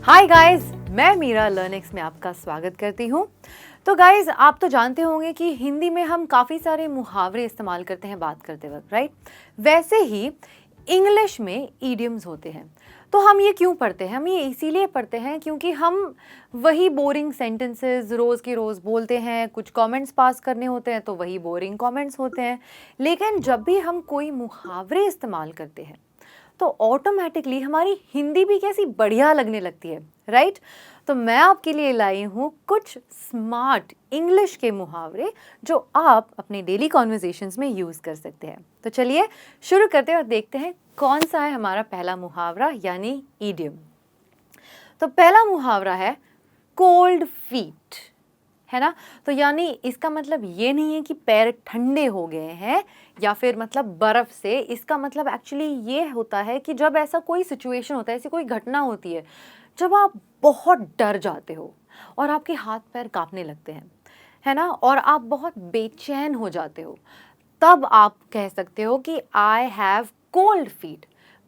Hi guys, मैं मीरा लर्निक्स में आपका स्वागत करती हूँ। तो गाइस, आप तो जानते होंगे कि हिंदी में हम काफ़ी सारे मुहावरे इस्तेमाल करते हैं बात करते वक्त, राइट? वैसे ही इंग्लिश में ईडियम्स होते हैं। तो हम ये क्यों पढ़ते हैं? हम ये इसीलिए पढ़ते हैं क्योंकि हम वही बोरिंग सेंटेंसेस रोज़ के रोज़ बोलते हैं, कुछ कमेंट्स पास करने होते हैं तो वही बोरिंग कमेंट्स होते हैं। लेकिन जब भी हम कोई मुहावरे इस्तेमाल करते हैं तो ऑटोमेटिकली हमारी हिंदी भी कैसी बढ़िया लगने लगती है, राइट? तो मैं आपके लिए लाई हूँ कुछ स्मार्ट इंग्लिश के मुहावरे जो आप अपने डेली कॉन्वर्जेशंस में यूज़ कर सकते हैं। तो चलिए शुरू करते हैं और देखते हैं कौन सा है हमारा पहला मुहावरा यानी ईडियम। तो पहला मुहावरा है कोल्ड फीट, है ना? तो यानी इसका मतलब ये नहीं है कि पैर ठंडे हो गए हैं या फिर मतलब बर्फ़ से। इसका मतलब एक्चुअली ये होता है कि जब ऐसा कोई सिचुएशन होता है, ऐसी कोई घटना होती है, जब आप बहुत डर जाते हो और आपके हाथ पैर काँपने लगते हैं, है ना? और आप बहुत बेचैन हो जाते हो, तब आप कह सकते हो कि आई हैव कोल्ड फीट।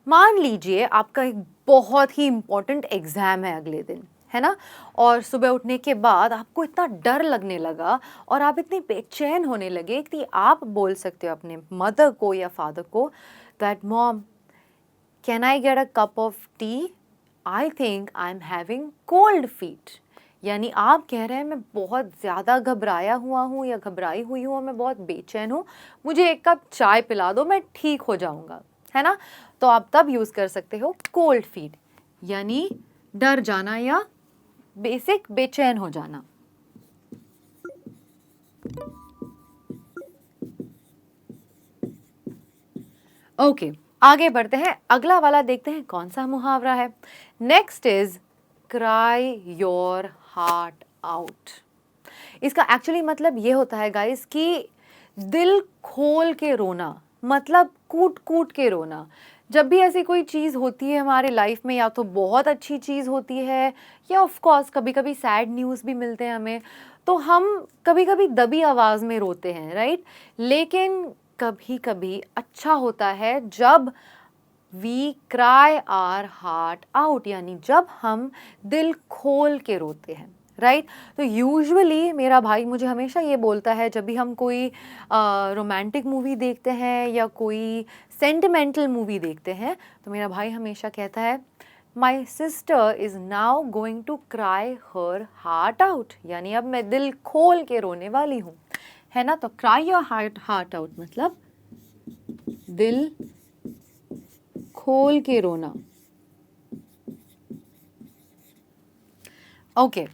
मान लीजिए आपका एक बहुत ही इम्पोर्टेंट एग्ज़ाम है अगले दिन, है ना? और सुबह उठने के बाद आपको इतना डर लगने लगा और आप इतने बेचैन होने लगे कि आप बोल सकते हो अपने मदर को या फादर को that mom, can I get a cup of T? I think I am having cold feet. यानी आप कह रहे हैं मैं बहुत ज़्यादा घबराया हुआ हूँ या घबराई हुई हूँ और मैं बहुत बेचैन हूँ, मुझे एक कप चाय पिला दो, मैं ठीक हो जाऊँगा, है ना? तो आप तब यूज़ कर सकते हो कोल्ड फीट, यानी डर जाना या बेसिक बेचैन हो जाना। ओके, आगे बढ़ते हैं, अगला वाला देखते हैं कौन सा मुहावरा है। Next is cry your heart out. इसका एक्चुअली मतलब ये होता है गाइस कि दिल खोल के रोना, मतलब कूट कूट के रोना। जब भी ऐसी कोई चीज़ होती है हमारे लाइफ में, या तो बहुत अच्छी चीज़ होती है या ऑफ कोर्स कभी कभी सैड न्यूज़ भी मिलते हैं हमें, तो हम कभी कभी दबी आवाज़ में रोते हैं, राइट? लेकिन कभी कभी अच्छा होता है जब we cry our heart out, यानी जब हम दिल खोल के रोते हैं, राइट? तो यूजुअली मेरा भाई मुझे हमेशा ये बोलता है, जब भी हम कोई रोमांटिक मूवी देखते हैं या कोई सेंटिमेंटल मूवी देखते हैं, तो मेरा भाई हमेशा कहता है my sister is now going to cry her heart out, यानी अब मैं दिल खोल के रोने वाली हूँ, है ना? तो क्राई योर हार्ट आउट मतलब दिल खोल के रोना। ओके,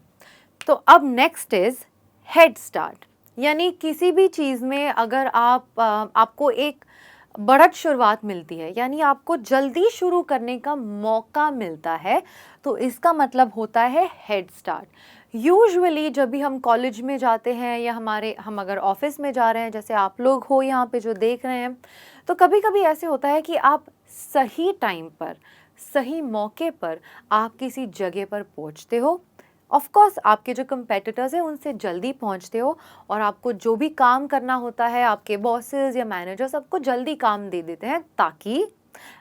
तो अब नेक्स्ट इज हेड स्टार्ट, यानी किसी भी चीज़ में अगर आपको एक बढ़त शुरुआत मिलती है, यानी आपको जल्दी शुरू करने का मौका मिलता है, तो इसका मतलब होता है हेड स्टार्ट। यूजुअली जब भी हम कॉलेज में जाते हैं या हम अगर ऑफिस में जा रहे हैं, जैसे आप लोग हो यहाँ पे जो देख रहे हैं, तो कभी कभी ऐसे होता है कि आप सही टाइम पर, सही मौके पर आप किसी जगह पर पहुँचते हो। ऑफ कोर्स आपके जो कंपेटिटर्स हैं उनसे जल्दी पहुंचते हो, और आपको जो भी काम करना होता है आपके बॉसेस या मैनेजर सबको जल्दी काम दे देते हैं ताकि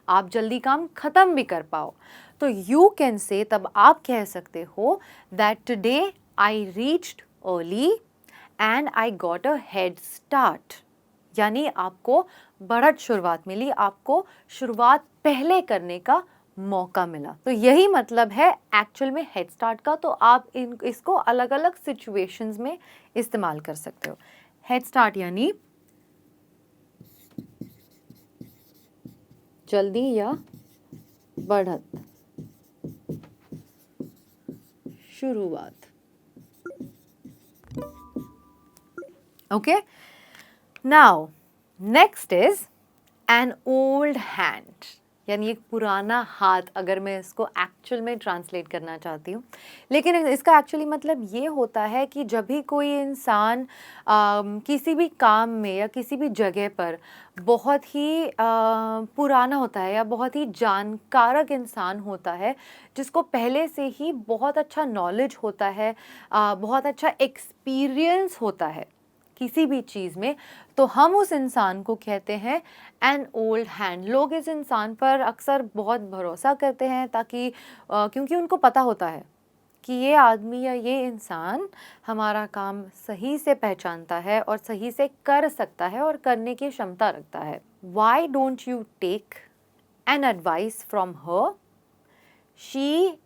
आप जल्दी काम ख़त्म भी कर पाओ। तो यू कैन से, तब आप कह सकते हो that today I reached early and I got a head start, यानी आपको बढ़त शुरुआत मिली, आपको शुरुआत पहले करने का मौका मिला। तो यही मतलब है एक्चुअल में हेड स्टार्ट का। तो आप इसको अलग अलग सिचुएशंस में इस्तेमाल कर सकते हो। हेड स्टार्ट यानी जल्दी या बढ़त शुरुआत। Okay, now next is an old hand, यानी एक पुराना हाथ, अगर मैं इसको एक्चुअल में ट्रांसलेट करना चाहती हूँ। लेकिन इसका एक्चुअली मतलब ये होता है कि जब भी कोई इंसान किसी भी काम में या किसी भी जगह पर बहुत ही पुराना होता है या बहुत ही जानकारक इंसान होता है, जिसको पहले से ही बहुत अच्छा नॉलेज होता है, बहुत अच्छा एक्सपीरियंस होता है, किसी भी चीज़ में, तो हम उस इंसान को कहते हैं एन ओल्ड हैंड। लोग इस इंसान पर अक्सर बहुत भरोसा करते हैं ताकि क्योंकि उनको पता होता है कि ये आदमी या ये इंसान हमारा काम सही से पहचानता है और सही से कर सकता है और करने की क्षमता रखता है। Why don't you take an advice from her? She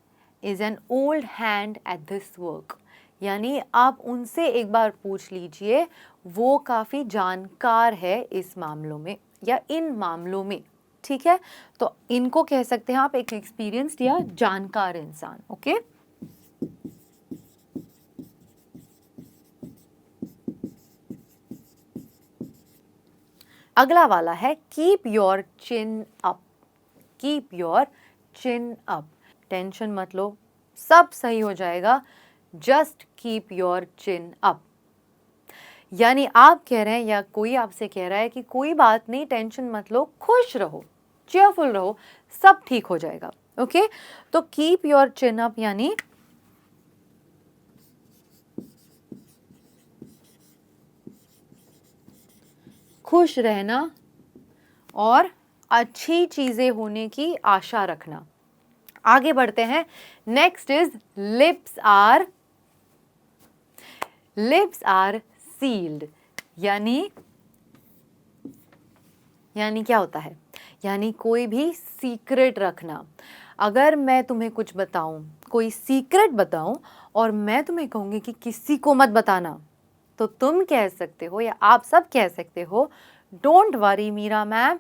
is an old hand at this work. यानी आप उनसे एक बार पूछ लीजिए, वो काफ़ी जानकार है इस मामलों में या इन मामलों में, ठीक है। तो इनको कह सकते हैं आप एक एक्सपीरियंस्ड या जानकार इंसान, ओके। अगला वाला है keep your chin up. Keep your chin up, tension मत लो, सब सही हो जाएगा, just keep your chin up. यानी आप कह रहे हैं या कोई आपसे कह रहा है कि कोई बात नहीं, टेंशन मत लो, खुश रहो, चेयरफुल रहो, सब ठीक हो जाएगा, ओके। तो कीप योर चिन अप यानी खुश रहना और अच्छी चीजें होने की आशा रखना। आगे बढ़ते हैं, next is lips are sealed. यानी क्या होता है? यानी कोई भी सीक्रेट रखना। अगर मैं तुम्हें कुछ बताऊं, कोई सीक्रेट बताऊं और मैं तुम्हें कहूंगी कि किसी को मत बताना, तो तुम कह सकते हो या आप सब कह सकते हो, don't worry Meera ma'am,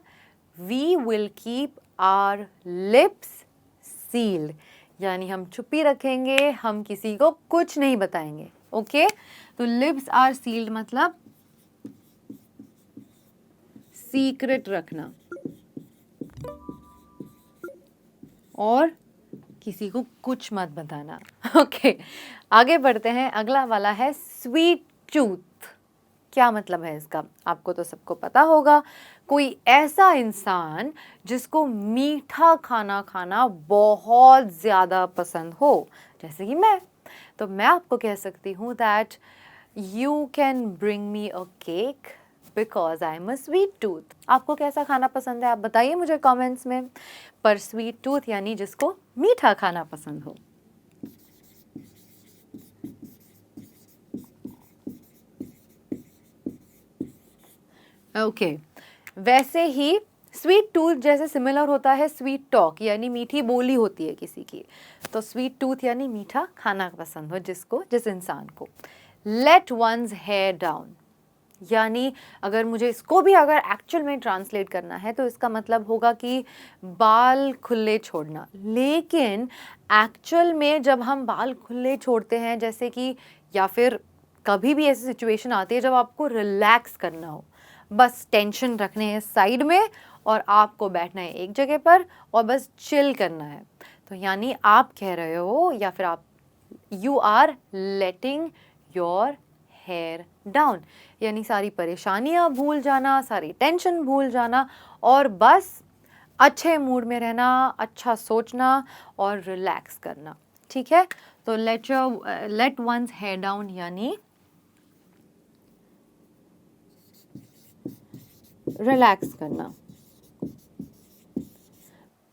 we will keep our lips sealed. यानी हम चुप्पी रखेंगे, हम किसी को कुछ नहीं बताएंगे, ओके। तो लिप्स आर सील्ड मतलब सीक्रेट रखना और किसी को कुछ मत बताना, ओके। आगे बढ़ते हैं, अगला वाला है स्वीट टूथ। क्या मतलब है इसका? आपको तो सबको पता होगा, कोई ऐसा इंसान जिसको मीठा खाना खाना बहुत ज़्यादा पसंद हो, जैसे कि मैं। तो मैं आपको कह सकती हूँ that you can bring me a cake because I am a sweet tooth. आपको कैसा खाना पसंद है आप बताइए मुझे कमेंट्स में, पर स्वीट टूथ यानी जिसको मीठा खाना पसंद हो। ओके वैसे ही स्वीट टूथ जैसे सिमिलर होता है स्वीट टॉक, यानी मीठी बोली होती है किसी की। तो स्वीट टूथ यानी मीठा खाना पसंद हो जिसको, जिस इंसान को। लेट वंस हेयर डाउन, यानी अगर मुझे इसको भी अगर एक्चुअल में ट्रांसलेट करना है तो इसका मतलब होगा कि बाल खुले छोड़ना। लेकिन एक्चुअल में जब हम बाल खुले छोड़ते हैं, जैसे कि या फिर कभी भी ऐसी सिचुएशन आती है जब आपको रिलैक्स करना हो, बस टेंशन रखने हैं साइड में और आपको बैठना है एक जगह पर और बस चिल करना है, तो यानी आप कह रहे हो या फिर आप you are letting your hair down, यानी सारी परेशानियां भूल जाना, सारी टेंशन भूल जाना और बस अच्छे मूड में रहना, अच्छा सोचना और रिलैक्स करना, ठीक है। तो लेट वंस हेयर डाउन यानी रिलैक्स करना।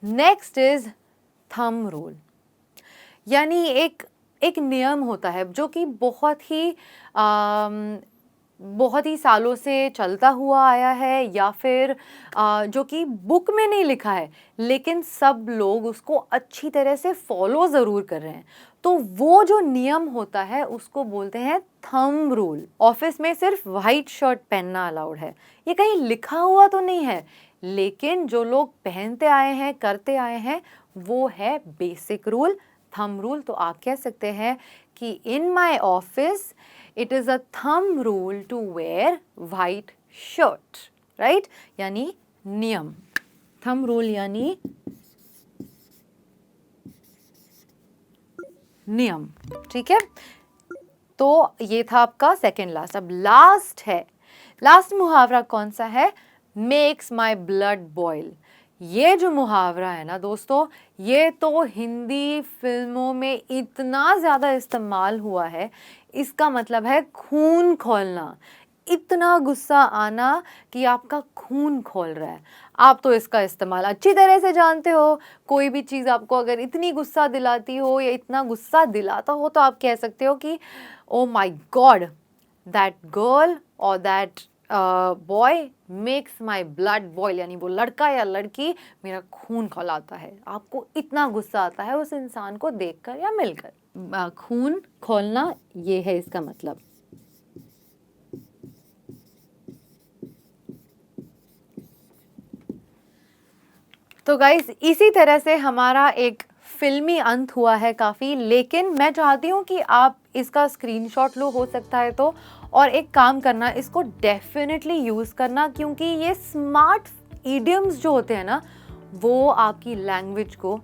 नेक्स्ट इज थंब रूल, यानी एक नियम होता है जो कि बहुत ही सालों से चलता हुआ आया है या फिर जो कि बुक में नहीं लिखा है, लेकिन सब लोग उसको अच्छी तरह से फॉलो ज़रूर कर रहे हैं। तो वो जो नियम होता है उसको बोलते हैं थंब रूल। ऑफिस में सिर्फ वाइट शर्ट पहनना अलाउड है, ये कहीं लिखा हुआ तो नहीं है, लेकिन जो लोग पहनते आए हैं, करते आए हैं, वो है बेसिक रूल, थंब रूल। तो आप कह सकते हैं कि in my office it is a thumb rule to wear white shirt, right, यानी नियम। थंब रूल यानी नियम, ठीक है। तो ये था आपका सेकेंड लास्ट। अब लास्ट है, लास्ट मुहावरा कौन सा है? Makes my blood boil. ये जो मुहावरा है ना दोस्तों, ये तो हिंदी फिल्मों में इतना ज़्यादा इस्तेमाल हुआ है, इसका मतलब है खून खौलना। इतना गुस्सा आना कि आपका खून खौल रहा है। आप तो इसका इस्तेमाल अच्छी तरह से जानते हो। कोई भी चीज़ आपको अगर इतनी गुस्सा दिलाती हो या इतना गुस्सा दिलाता हो तो आप कह सकते हो कि oh my God, that girl और that boy makes my blood boil, यानी वो लड़का या लड़की मेरा खून खौलाता है। आपको इतना गुस्सा आता है उस इंसान को देखकर या मिलकर। खून खौलना ये है इसका मतलब। तो गाइस इसी तरह से हमारा एक फिल्मी अंत हुआ है काफ़ी, लेकिन मैं चाहती हूँ कि आप इसका स्क्रीनशॉट लो, हो सकता है तो, और एक काम करना, इसको डेफिनेटली यूज़ करना, क्योंकि ये स्मार्ट इडियम्स जो होते हैं ना, वो आपकी लैंग्वेज को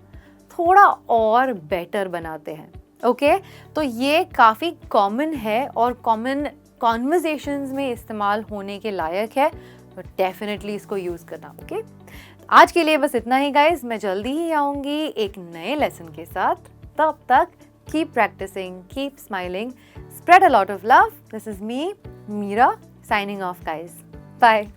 थोड़ा और बेटर बनाते हैं। ओके, तो ये काफ़ी कॉमन है और कॉमन कॉन्वर्जेशंस में इस्तेमाल होने के लायक है, तो डेफिनेटली इसको यूज़ करना। ओके, आज के लिए बस इतना ही गाइज, मैं जल्दी ही आऊँगी एक नए लेसन के साथ। तब तक keep practicing, keep smiling, spread a lot of love. This is me, Meera, signing off guys. Bye.